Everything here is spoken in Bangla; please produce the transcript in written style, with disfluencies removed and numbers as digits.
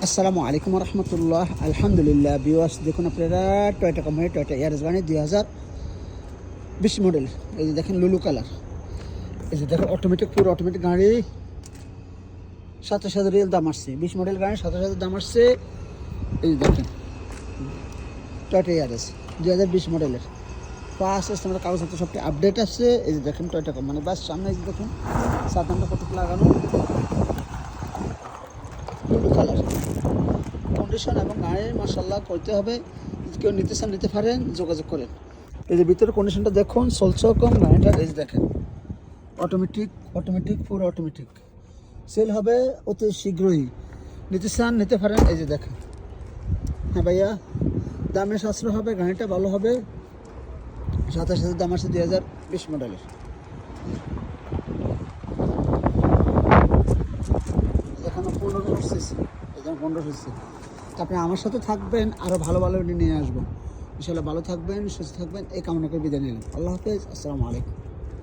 আসসালামু আলাইকুম রহমতুল্লাহ। আলহামদুলিল্লাহ ভিউয়ার্স, দেখুন আপনারা টয়োটা কোম্পানি টয়োটা ইয়ারিস গাড়ি 2020 মডেল। এই যে দেখেন লুলু কালার। এই যে দেখেন অটোমেটিক, পুরো অটোমেটিক গাড়ি। 27,000 রিয়াল দাম আসছে। 20 মডেল গাড়ি 27,000 দাম আসছে। এই যে দেখেন টয়োটা ইয়ারিস 2020 মডেলের ফার্স্ট কাস্টমার কাগজপত্র সবটি আপডেট আছে। এই যে দেখেন টয়োটা কোম্পানি বাস সামনে। এই যে দেখুন সাধারণত কত লাগানো লুলু কালার কন্ডিশন এবং গাড়ি মাশাআল্লাহ করতে হবে। কেউ নিতে চান নিতে পারেন, যোগাযোগ করেন। এই যে ভিতরে কন্ডিশনটা দেখুন, চলছে কম গাড়িটার। এই যে দেখেন অটোমেটিক পুরো অটোমেটিক। সেল হবে অতি শীঘ্রই, নিতে চান নিতে পারেন। এই যে দেখেন, হ্যাঁ ভাইয়া, দামে সাশ্রয় হবে, গাড়িটা ভালো হবে। 27,000 দাম আছে 2020 মডেলের। এখানে 15 সিসি, এখানে 15 সিসি। আপনি আমার সাথে থাকবেন, আরও ভালো ভালো নিয়ে আসবো ইনশাল্লাহ। ভালো থাকবেন, সুস্থ থাকবেন, এই কামনা করে বিদায় নিলাম। আল্লাহ হাফেজ, আসসালামু আলাইকুম।